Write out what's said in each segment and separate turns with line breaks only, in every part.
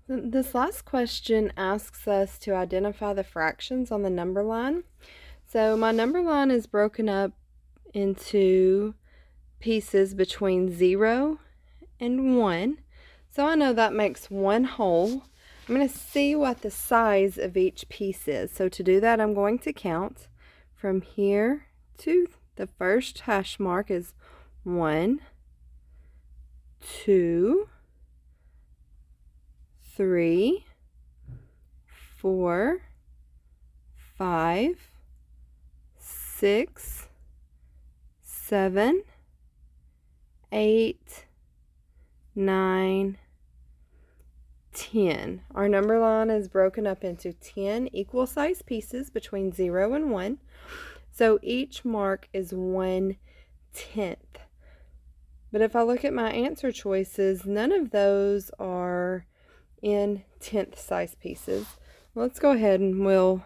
This last question asks us to identify the fractions on the number line. So my number line is broken up into pieces between 0 and 1. So I know that makes one whole. I'm going to see what the size of each piece is. So to do that, I'm going to count from here to the first hash mark is 1, 2, 3, 4, 5, 6, 7, 8, 9, 10. Our number line is broken up into 10 equal sized pieces between 0 and 1. So each mark is 1/10. But if I look at my answer choices, none of those are in 10th size pieces. Let's go ahead and we'll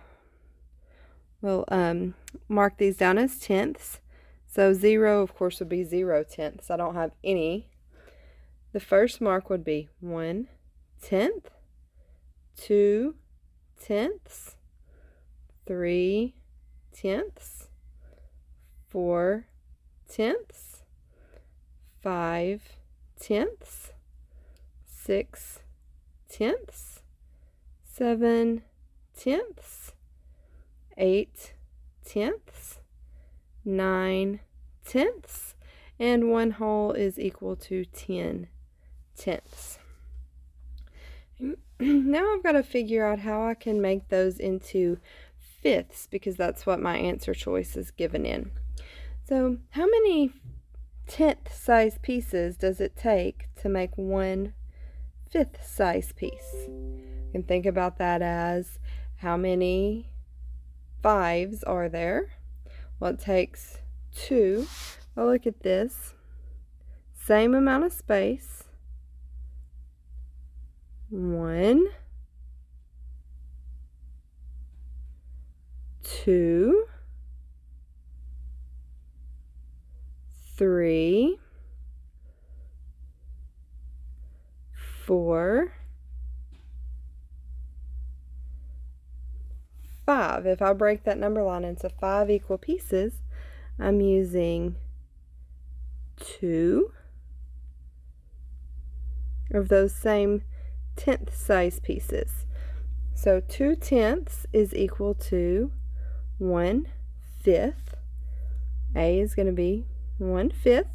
mark these down as tenths. So 0, of course, would be 0/10. I don't have any. The first mark would be 1/10, 2/10, 3/10, 4/10, 5/10, 6/10, 7/10, 8/10, 9/10, and one whole is equal to 10/10. Now I've got to figure out how I can make those into fifths, because that's what my answer choice is given in. So how many 10th size pieces does it take to make 1/5 size piece? You can think about that as how many 5s are there? Well, it takes 2. Well, look at this. Same amount of space. 1, 2, 3, 4, 5. If I break that number line into 5 equal pieces, I'm using 2 of those same 10th size pieces. So 2/10 is equal to 1/5. A is going to be 1/5.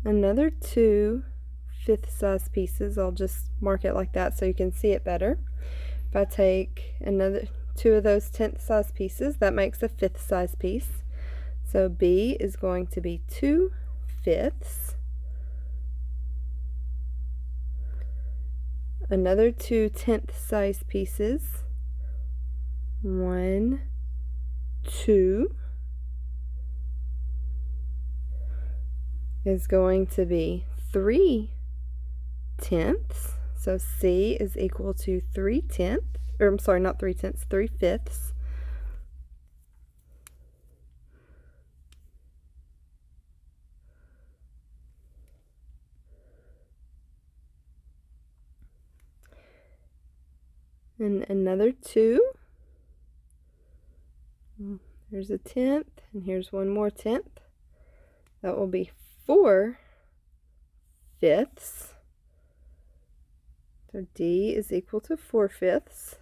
Another 2 5th size pieces. I'll just mark it like that so you can see it better. If I take another 2 of those 10th size pieces, that makes a 5th size piece. So B is going to be 2/5. Another 2 10th size pieces. 1, 2 is going to be 3/10. So C is equal to 3/10, or I'm sorry, not 3/10, 3/5. And another 2. There's a 10th, and here's one more 10th. That will be 4/5. So D is equal to 4/5.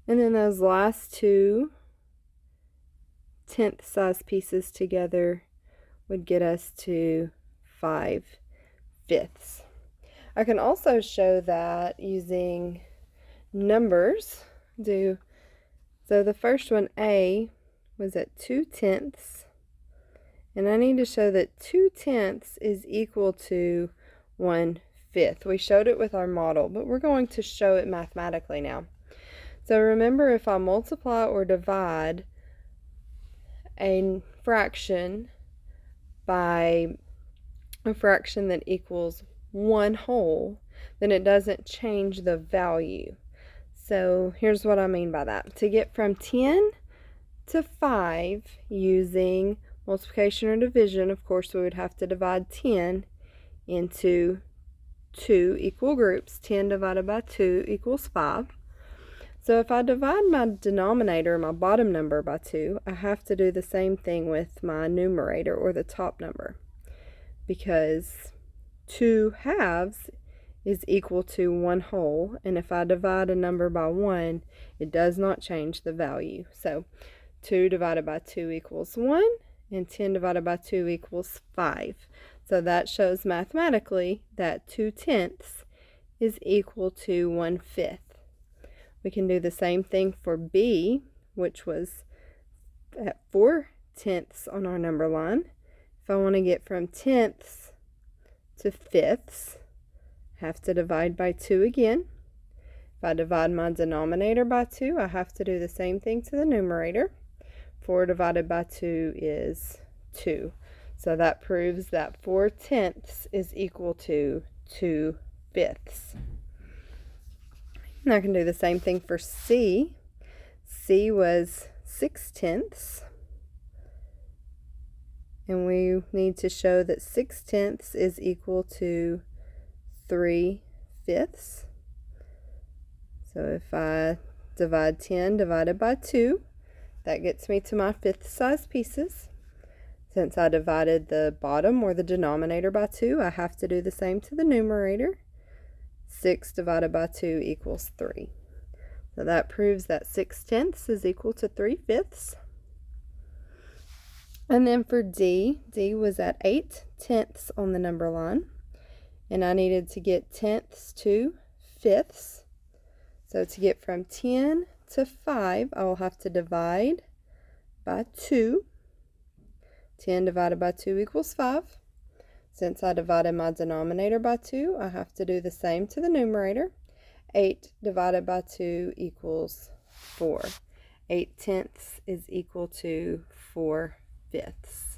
And then those last 2 10th size pieces together would get us to 5/5. I can also show that using numbers. So the first one, A, was at 2/10, and I need to show that 2/10 is equal to 1/5. We showed it with our model, but we're going to show it mathematically now. So remember, if I multiply or divide a fraction by a fraction that equals one whole, then it doesn't change the value. So here's what I mean by that. To get from 10 to 5 using multiplication or division, of course, we would have to divide 10 into two equal groups. 10 divided by 2 equals 5. So if I divide my denominator, my bottom number, by 2, I have to do the same thing with my numerator, or the top number, because 2 halves is equal to 1 whole, and if I divide a number by 1, it does not change the value. So 2 divided by 2 equals 1, and 10 divided by 2 equals 5. So that shows mathematically that 2/10 is equal to 1/5. We can do the same thing for B, which was at 4/10 on our number line. If I want to get from tenths to fifths, I have to divide by 2 again. If I divide my denominator by 2, I have to do the same thing to the numerator. 4 divided by 2 is 2. So that proves that 4/10 is equal to 2/5. And I can do the same thing for C. C was 6/10. And we need to show that 6/10 is equal to 3/5. So if I divide 10 divided by 2, that gets me to my fifth size pieces. Since I divided the bottom, or the denominator, by 2, I have to do the same to the numerator. 6 divided by 2 equals 3. So that proves that 6/10 is equal to 3/5. And then for D, D was at 8/10 on the number line, and I needed to get tenths to fifths. So to get from 10 to 5, I will have to divide by 2. 10 divided by 2 equals 5. Since I divided my denominator by 2, I have to do the same to the numerator. 8 divided by 2 equals 4. 8/10 is equal to 4/5.